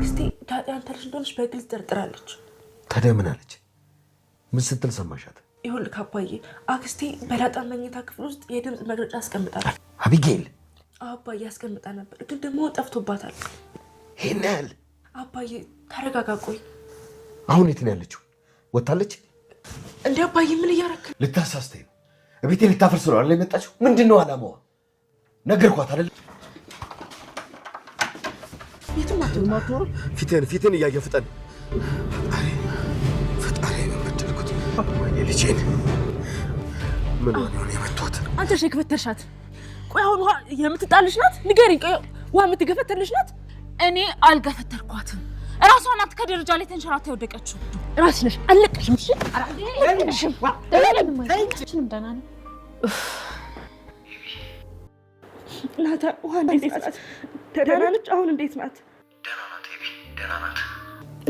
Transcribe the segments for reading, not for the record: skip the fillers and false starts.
አክስቴ ዳጣ ያንተ ልጅ እንደሆነች በግልጽ ጠርጥራለች። ታዲያ ምን አለች? ምን ስትል ሰማሻት? ይኸውልህ አባዬ አክስቴ በዳጣ መኝታ ክፍል ውስጥ የድምፅ መግለጫ አስቀምጣለች። አቢጌል? አባዬ አስቀምጣ ነበር፣ ግን ደግሞ ጠፍቶባታል። ይሄን ያህል? አባዬ ተረጋጋ። ቆይ አሁን የት ነው ያለችው? ወታለች እንዴ? አባዬ ምን እያረክ? ልታሳስተኝ ነው? ቤቴ ልታፈርስ ነው አይደል የመጣችው? ምንድን ነው አላማዋ? ነገርኳት አይደል? ፊትን እያየ ፍጠን። ፈጣሪ ምን በደልኩት? ልጄን ምን ሆነ የመቷት? አንተ ሼክ በተርሻት። ቆይ አሁን ውሃ የምትጣልሽ ናት? ንገሪኝ። ቆይ ውሃ የምትገፈተልሽ ናት? እኔ አልገፈተርኳትም። እራሷ ናት ከደረጃ ላይ ተንሸራታ የወደቀችው። ራስሽ ነሽ። አለቅሽም። እሺ አልለቅሽም። ደህና ነኝ። ናታ ውሃ እንዴት ናት? ደህና ነች? አሁን እንዴት ናት? ደህና ናት ኤቢ፣ ደህና ናት።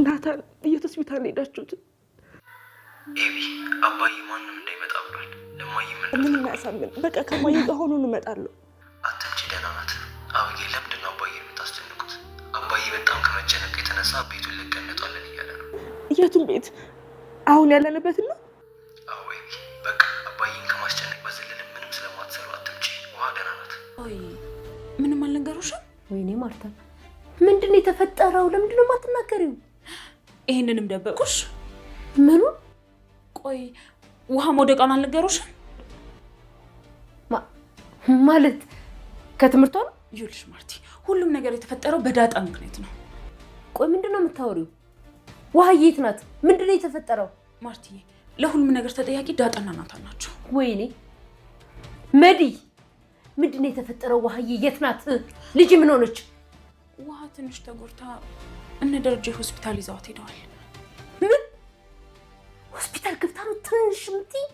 ናታ የት ሆስፒታል ሄዳችሁት? ኤቢ አባዬ ማንም እንዳይመጣ ብሏል። ለማዬ ምን እናያሳምን? በቃ ከማዬ ጋር ሆኖ እመጣለሁ። አትምጪ፣ ደህና ናት። አብዬ ለምንድን ነው አባዬ የምታስጨንቁት? አባዬ በጣም ከመጨነቅ የተነሳ ቤቱን ለቀን እንወጣለን እያለ ነው። የቱን ቤት? አሁን ያለንበትን ነው? አዎ ኤቢ፣ በቃ አባዬን ከማስጨነቅ በዘለለ ምንም ስለማትሰሩ አትምጪ። ውሃ ደህና ናት። ኦይ ምንም አልነገሩሽም? ወይኔ ማርታ ምንድን ነው የተፈጠረው? ለምንድን ነው የማትናገሪው? ይሄንንም ደበቁሽ? ምኑ? ቆይ ውሃ መውደቃን አልነገሩሽም? ማለት ከትምህርቷ ነው? ይኸውልሽ ማርቲ፣ ሁሉም ነገር የተፈጠረው በዳጣ ምክንያት ነው። ቆይ ምንድን ነው የምታወሪው? ውሃ የት ናት? ምንድን ነው የተፈጠረው? ማርቲዬ፣ ለሁሉም ነገር ተጠያቂ ዳጣና ናታን ናቸው። ወይኔ መዲ፣ ምንድን ነው የተፈጠረው? ውሃዬ የት ናት? ልጅ ምን ሆነች? ውሃ ትንሽ ተጎድታ እነ ደረጃ ሆስፒታል ይዘዋት ሄደዋል። ምን ሆስፒታል ገብታ ነው ትንሽ ምትይ?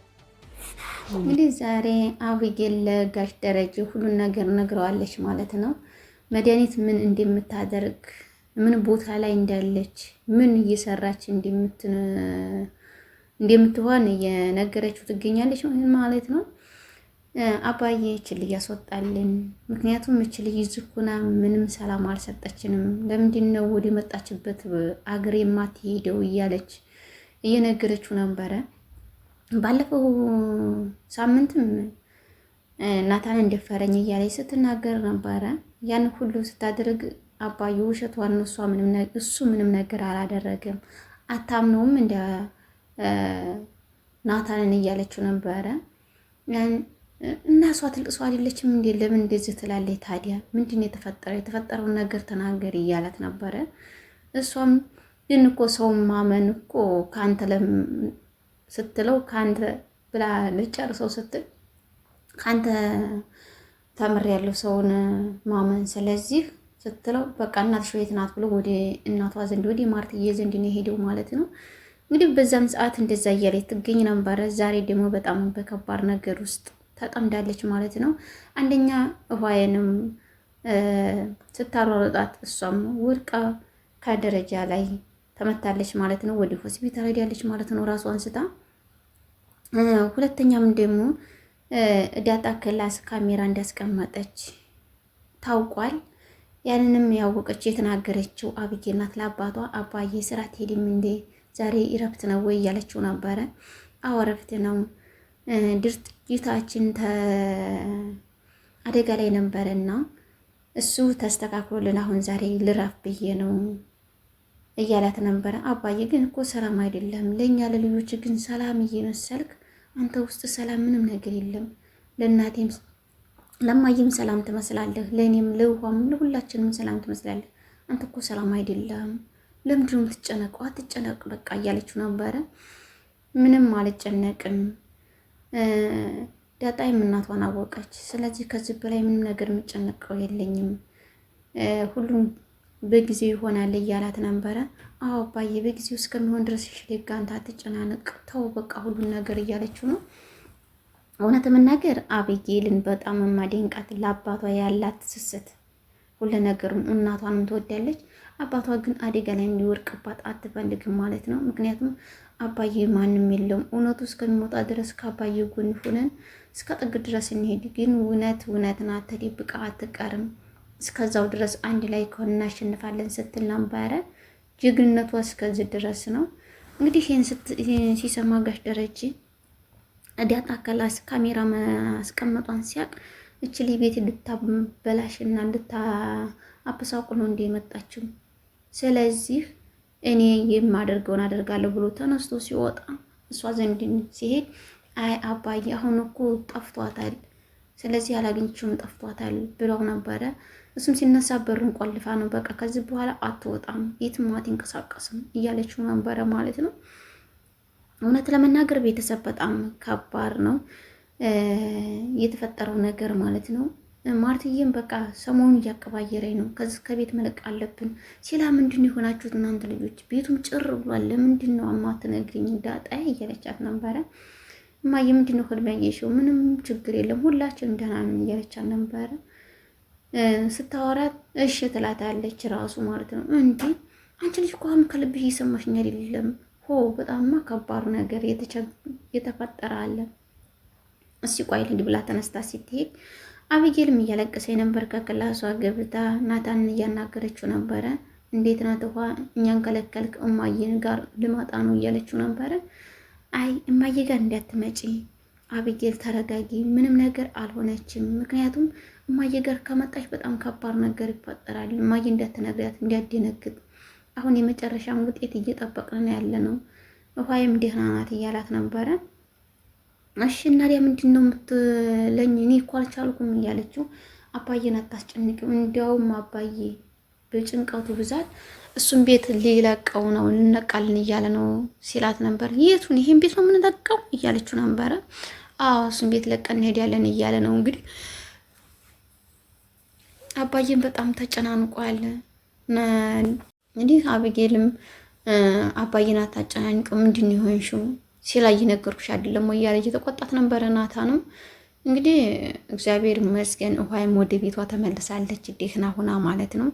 እንግዲህ ዛሬ አቢጌል ለጋሽ ደረጀ ሁሉን ነገር ነግረዋለች ማለት ነው። መድኃኒት ምን እንደምታደርግ፣ ምን ቦታ ላይ እንዳለች፣ ምን እየሰራች እንደምትሆን እየነገረችው ትገኛለች ማለት ነው። አባዬ እችል እያስወጣልን፣ ምክንያቱም እችል ይዝኩና ምንም ሰላም አልሰጠችንም፣ ለምንድን ነው ወደ መጣችበት አገር የማትሄደው እያለች እየነገረችው ነበረ። ባለፈው ሳምንትም ናታን እንደፈረኝ እያለች ስትናገር ነበረ። ያን ሁሉ ስታደርግ አባዬ ውሸቷን ነው፣ እሱ ምንም ነገር አላደረገም፣ አታምነውም እንደ ናታንን እያለችው ነበረ። እና እሷ ትልቅሷ አይደለችም እንዴ? ለምን እንደዚህ ትላለች ታዲያ? ምንድን ነው የተፈጠረውን ነገር ተናገሪ እያላት ነበረ። እሷም ግን እኮ ሰውን ማመን እኮ ከአንተ ስትለው ከአንተ ብላ ልጨርሰው ስትል ከአንተ ተምሬያለሁ ሰውን ማመን፣ ስለዚህ ስትለው በቃ እናትሽ የት ናት ብሎ ወደ እናቷ ዘንድ ወደ ማርትዬ ዘንድ ነው የሄደው ማለት ነው። እንግዲህ በዛም ሰዓት እንደዛ እያለች ትገኝ ነበረ። ዛሬ ደግሞ በጣም በከባድ ነገር ውስጥ ተጠምዳለች ማለት ነው። አንደኛ ውሃዬንም ስታሯሯጣት እሷም ወድቃ ከደረጃ ላይ ተመታለች ማለት ነው። ወደ ሆስፒታል ሄዳለች ማለት ነው ራሷን ስታ። ሁለተኛም ደግሞ ዳጣ ክላስ ካሜራ እንዳስቀመጠች ታውቋል። ያንንም ያወቀች የተናገረችው አቢጌል ናት ለአባቷ። አባዬ ስራ ትሄድም እንዴ ዛሬ እረፍት ነው ወይ እያለችው ነበረ። አዎ እረፍት ነው፣ ድርጅታችን አደጋ ላይ ነበረና እሱ ተስተካክሎልን አሁን ዛሬ ልረፍ ብዬ ነው እያላት ነበረ። አባዬ ግን እኮ ሰላም አይደለም፣ ለእኛ ለልጆች ግን ሰላም እየመሰልክ አንተ ውስጥ ሰላም ምንም ነገር የለም። ለእናቴም ለማየም ሰላም ትመስላለህ፣ ለእኔም ለውሃም ለሁላችንም ሰላም ትመስላለህ። አንተ እኮ ሰላም አይደለም፣ ለምንድን ነው የምትጨነቀው? አትጨነቅ በቃ እያለችው ነበረ። ምንም አልጨነቅም፣ ዳጣይም እናቷን አወቀች። ስለዚህ ከዚህ በላይ ምንም ነገር የምጨነቀው የለኝም፣ ሁሉም በጊዜው ይሆናል እያላት ነበረ። አዎ አባዬ በጊዜው እስከሚሆን ድረስ ሽሌጋ አንተ አትጨናነቅ፣ ተው በቃ ሁሉን ነገር እያለችው ነው። እውነት መናገር አቢጌልን በጣም የማደንቃት ለአባቷ ያላት ስስት፣ ሁሉ ነገሩን እናቷንም ትወዳለች። አባቷ ግን አደጋ ላይ እንዲወርቅባት አትፈልግም ማለት ነው። ምክንያቱም አባዬ ማንም የለውም፣ እውነቱ እስከሚወጣ ድረስ ከአባዬ ጎን ሆነን እስከ ጥግ ድረስ እንሄድ፣ ግን እውነት ናት፣ ተደብቃ አትቀርም፣ እስከዛው ድረስ አንድ ላይ ከሆነ እናሸንፋለን ስትል ነበረ። ጀግንነቷ እስከዚህ ድረስ ነው። እንግዲህ ይሄን ሲሰማ ጋሽ ደረጀ ዳጣ ከላስ ካሜራ ማስቀመጧን ሲያቅ እቺ ቤት ልታበላሽና ልታአበሳቁ ነው እንደ የመጣችው። ስለዚህ እኔ የማደርገውን አደርጋለሁ ብሎ ተነስቶ ሲወጣ እሷ ዘንድ ሲሄድ አይ አባዬ አሁን እኮ ጠፍቷታል፣ ስለዚህ አላገኘችውም ጠፍቷታል ብለው ነበረ። እሱም ሲነሳ በሩን ቆልፋ ነው በቃ ከዚህ በኋላ አትወጣም የትም አትንቀሳቀስም እያለችው ነበረ ማለት ነው። እውነት ለመናገር ቤተሰብ በጣም ከባድ ነው የተፈጠረው ነገር ማለት ነው። ማርትዬም በቃ ሰሞኑን እያቀባየረኝ ነው ከዚህ ከቤት መልቀቅ አለብን ሲላ ምንድን የሆናችሁት እናንተ ልጆች ቤቱም ጭር ብሏል ለምንድን ነው አማትነግሪኝ ዳጣ እያለቻት ነበረ። እማዬ ምንድን ነው ህልም ያየሽው? ምንም ችግር የለም ሁላችንም ደህና ነን እያለቻት ነበረ። ስታወራት እሺ ትላታለች ራሱ ማለት ነው። እንዴ አንቺ ልጅ እኮ አሁን ከልብሽ እየሰማሽኝ አይደለም? ሆ በጣምማ ከባድ ነገር የተፈጠረ አለ። እስኪ ቆይ ልሂድ ብላ ተነስታ ስትሄድ አብጌልም እያለቀሰች ነበር። ከክላሷ ገብታ ናታንን እያናገረችው ነበረ። እንዴት ናት ውሃ እኛን ከለከልክ እማዬን ጋር ልመጣ ነው እያለችው ነበረ። አይ እማዬ ጋር እንዳትመጪ አብጌል ተረጋጊ፣ ምንም ነገር አልሆነችም። ምክንያቱም እማዬ ጋር ከመጣች በጣም ከባድ ነገር ይፈጠራል። እማዬ እንዳትነግሪያት እንዲያደነግጥ። አሁን የመጨረሻም ውጤት እየጠበቅን ያለ ነው። ውሃይም ደህና ናት እያላት ነበረ። እሺ እናዲያ ምንድን ነው የምትለኝ? እኔ እኮ አልቻልኩም እያለችው አባዬን አታስጨንቂው፣ እንዲያውም አባዬ በጭንቀቱ ብዛት እሱን ቤት ሊለቀው ነው ልነቃልን እያለ ነው ሲላት ነበር። የቱን? ይሄን ቤት ነው የምንለቀው እያለችው ነበረ። አዎ እሱን ቤት ለቀን እንሄዳለን እያለ ነው። አባዬን በጣም ተጨናንቋል። እንግዲህ አብጌልም አባዬን አታጨናንቀው ምንድን ነው የሆንሽው ሲላ እየነገርኩሽ አይደለም ወይ እያለ እየተቆጣት ነበረ። ናታንም እንግዲህ እግዚአብሔር ይመስገን ውሃይም ወደ ቤቷ ተመልሳለች ደህና ሆና ማለት ነው።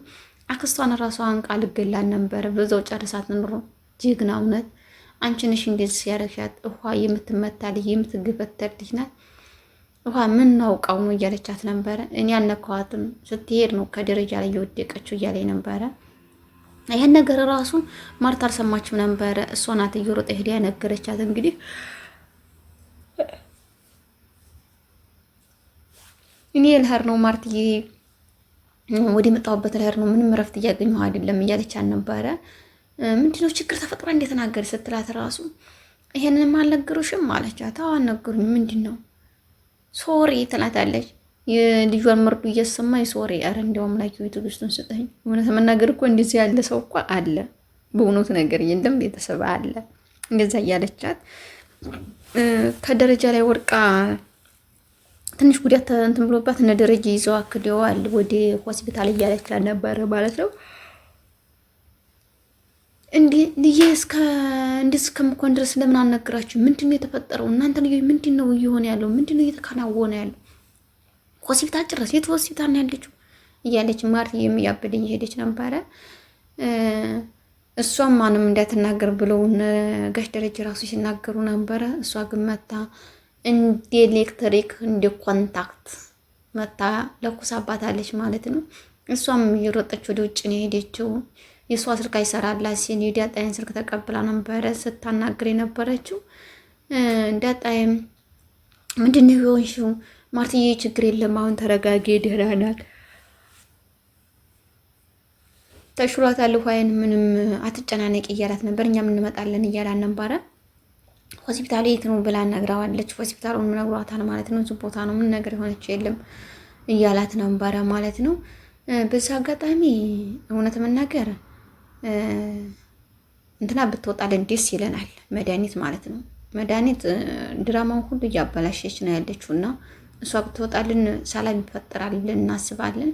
አክስቷን ራሷን ቃል ገላን ነበር በዛው ጨርሳት ኑሮ። ጀግና እውነት አንቺ ነሽ እንደዚህ ሲያረሻት ውሃ የምትመታ ልጅ የምትገፈተር ልጅ ናት። ውሃ ምን ናውቃው ነው እያለቻት ነበረ። እኔ አነካዋትም ስትሄድ ነው ከደረጃ ላይ የወደቀችው እያለኝ ነበረ። ይሄን ነገር ራሱ ማርታ አልሰማችም ነበረ። እሷ ናት እየሮጠ ሄዳ ነገረቻት። እንግዲህ እኔ ልሄድ ነው ማርትዬ ወደ መጣሁበት ልሄድ ነው ምንም እረፍት እያገኘሁ አይደለም እያለቻት ነበረ። ምንድነው ችግር ተፈጥሮ እንደተናገረ ስትላት ራሱ ይሄንንም አልነገሩሽም አለቻት። አዎ አልነገሩኝ። ምንድነው? ሶሪ ትላታለች። የልጇን መርዱ እየሰማኝ ሶሪ። ኧረ እንደውም ላይ ትዕግስቱን ስጠኝ። እውነት መናገር እኮ እንደዚህ ያለ ሰው እኮ አለ። በእውነቱ ነገር የለም ቤተሰብ አለ። እንደዛ እያለቻት ከደረጃ ላይ ወድቃ ትንሽ ጉዳት እንትን ብሎባት እነ ደረጃ ይዘው አክደዋል ወደ ሆስፒታል እያለቻት ነበረ ማለት ነው። እንዴ እስከምኮን ድረስ ለምን አልነግራችሁ? ምንድነው የተፈጠረው? እናንተ ልጆች ምንድነው እየሆነ ያለው? ምንድነው እየተከናወነ ያለው? ሆስፒታል ጭራሽ የት ሆስፒታል ነው ያለችው እያለች ማርት የሚያበደ እየሄደች ነበረ። እሷም ማንም እንዳትናገር ብለው ጋሽ ደረጃ ራሱ ሲናገሩ ነበረ። እሷ ግን መታ እንደ ኤሌክትሪክ እንደ ኮንታክት መታ ለኩሳባታለች ማለት ነው። እሷም እየሮጠች ወደ ውጭ ነው የሄደችው። የሷ ስልክ አይሰራላት ሲል ዳጣዬን ስልክ ተቀብላ ነበረ ስታናግር የነበረችው። ዳጣዬም ምንድነው የሆንሽው? ማርትዬ ችግር የለም አሁን ተረጋጊ፣ ደህና ናት፣ ተሽሏታል፣ ውሃይን ምንም አትጨናነቂ እያላት ነበር። እኛም እንመጣለን እያላት ነበረ። ሆስፒታል የት ነው ብላ ነግራዋለች። ሆስፒታሉን ነግሯታል ማለት ነው። እዚህ ቦታ ነው ምን ነገር የሆነች የለም እያላት ነበረ ማለት ነው። በዛ አጋጣሚ እውነት መናገር እንትና ብትወጣልን ደስ ይለናል። መድኃኒት ማለት ነው። መድኃኒት ድራማውን ሁሉ እያበላሸች ነው ያለችው እና እሷ ብትወጣልን ሰላም ይፈጠራል እናስባለን።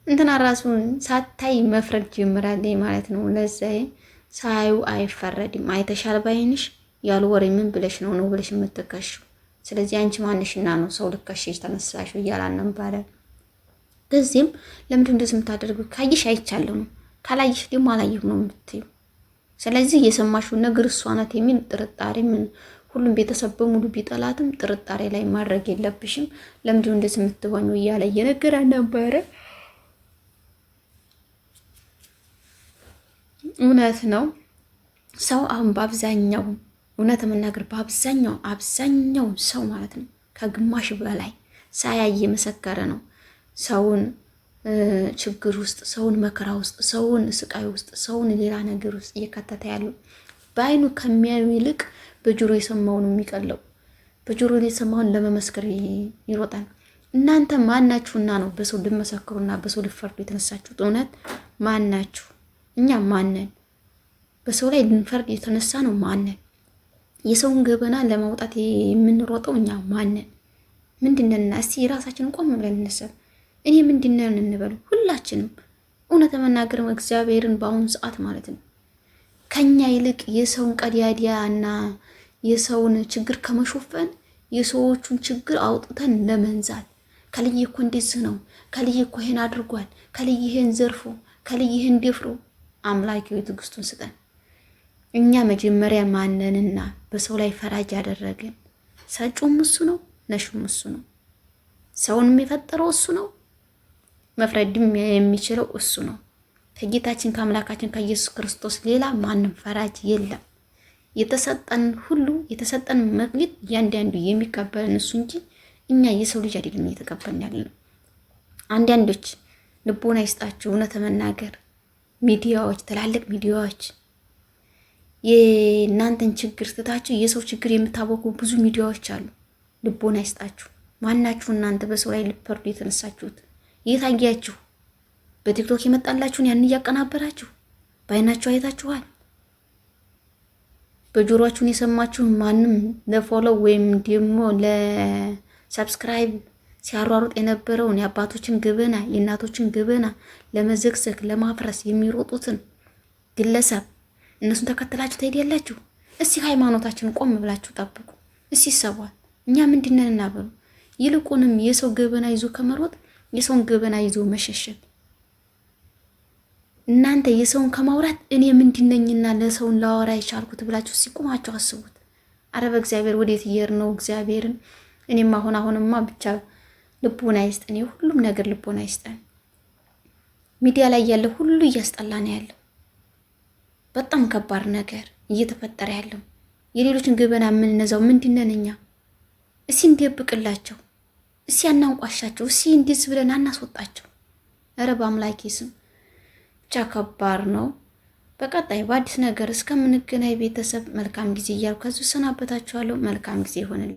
እንትና ራሱን ሳታይ መፍረድ ጀምራለች ማለት ነው። ለዛ ሳዩ አይፈረድም። አይተሻል ባይንሽ ያሉ ወሬ ምን ብለሽ ነው ብለሽ የምትከሽው? ስለዚህ አንቺ ማንሽና ነው ሰው ልከሽሽ ተነሳሽው እያላን ነበረ። በዚህም ለምንድን እንደዚህ የምታደርጉ? ካይሽ አይቻለሁ ነው፣ ካላይሽ ደግሞ አላየሁ ነው የምትዩ። ስለዚህ የሰማሽው ነገር እሷ ናት የሚል ጥርጣሬ ምን ሁሉም ቤተሰብ በሙሉ ቢጠላትም ጥርጣሬ ላይ ማድረግ የለብሽም። ለምንድን እንደዚህ የምትሆኑ እያለ እየነገራን ነበረ። እውነት ነው። ሰው አሁን በአብዛኛው እውነት መናገር አብዛኛው ሰው ማለት ነው ከግማሽ በላይ ሳያይ የመሰከረ ነው ሰውን ችግር ውስጥ፣ ሰውን መከራ ውስጥ፣ ሰውን ስቃይ ውስጥ፣ ሰውን ሌላ ነገር ውስጥ እየከተተ ያለው በአይኑ ከሚያዩ ይልቅ በጆሮ የሰማውን የሚቀለው በጆሮ የሰማውን ለመመስከር ይሮጣል። እናንተ ማናችሁና ነው በሰው ልመሰክሩና በሰው ልፈርዱ የተነሳችሁት? እውነት ማናችሁ? እኛ ማነን? በሰው ላይ ልንፈርድ የተነሳ ነው ማነን? የሰውን ገበና ለማውጣት የምንሮጠው እኛ ማነን? ምንድነንና? እስቲ የራሳችንን ቆም ብለን እንሰብ። እኔ ምንድነን እንበሉ። ሁላችንም እውነት መናገር እግዚአብሔርን በአሁኑ ሰዓት ማለት ነው ከኛ ይልቅ የሰውን ቀዲያዲያና የሰውን ችግር ከመሾፈን የሰዎቹን ችግር አውጥተን ለመንዛል ከልዬ እኮ እንደዚህ ነው፣ ከልዬ እኮ ይሄን አድርጓል፣ ከልዬ ይሄን ዘርፎ፣ ከልዬ ይሄን ደፍሮ። አምላክ ትዕግስቱን ስጠን። እኛ መጀመሪያ ማነንና በሰው ላይ ፈራጅ ያደረገን? ሰጪውም እሱ ነው፣ ነሹም እሱ ነው፣ ሰውንም የፈጠረው እሱ ነው፣ መፍረድም የሚችለው እሱ ነው። ከጌታችን ከአምላካችን ከኢየሱስ ክርስቶስ ሌላ ማንም ፈራጅ የለም። የተሰጠን ሁሉ የተሰጠን መክሊት እያንዳንዱ የሚቀበልን እሱ እንጂ እኛ የሰው ልጅ አይደለም እየተቀበልን ያለነው። አንዳንዶች ልቦና ይስጣችሁ። እውነት መናገር ሚዲያዎች፣ ትላልቅ ሚዲያዎች የእናንተን ችግር ትታችሁ የሰው ችግር የምታወቁ ብዙ ሚዲያዎች አሉ። ልቦና ይስጣችሁ። ማናችሁ እናንተ በሰው ላይ ልትፈርዱ የተነሳችሁት? የታያችሁ በቲክቶክ የመጣላችሁን ያን እያቀናበራችሁ በአይናችሁ አይታችኋል። በጆሮአችሁን የሰማችሁ ማንም ለፎሎው ወይም ደግሞ ለሰብስክራይብ ሲያሯሩጥ የነበረውን የአባቶችን ግብና የእናቶችን ግብና ለመዘግዘግ ለማፍረስ የሚሮጡትን ግለሰብ እነሱን ተከትላችሁ ትሄዳላችሁ። እስቲ ሃይማኖታችንን ቆም ብላችሁ ጠብቁ። እስቲ ይሰዋል። እኛ ምንድነን እናበሉ። ይልቁንም የሰው ግብና ይዞ ከመሮጥ የሰውን ግብና ይዞ መሸሸት። እናንተ የሰውን ከማውራት እኔ ምንድነኝና ለሰውን ላወራ የቻልኩት ብላችሁ ሲቆማችሁ አስቡት። አረ በእግዚአብሔር ወዴት እየሄድን ነው? እግዚአብሔርን እኔም አሁንማ ብቻ ልቦና ይስጠን። ሁሉም ነገር ልቦና ይስጠን። ሚዲያ ላይ ያለ ሁሉ እያስጠላ ነው ያለው። በጣም ከባድ ነገር እየተፈጠረ ያለው የሌሎችን ግበና የምንነዛው ምንድነን እኛ? እስቲ እንደብቅላቸው፣ እስቲ አናንቋሻቸው፣ እስቲ እንዲስ ብለን አናስወጣቸው። አረ በአምላኬ ስም ብቻ ከባድ ነው። በቀጣይ በአዲስ ነገር እስከምንገናኝ ቤተሰብ መልካም ጊዜ እያልኩ ከዚህ ሰናበታችኋለሁ። መልካም ጊዜ ይሆንልኝ።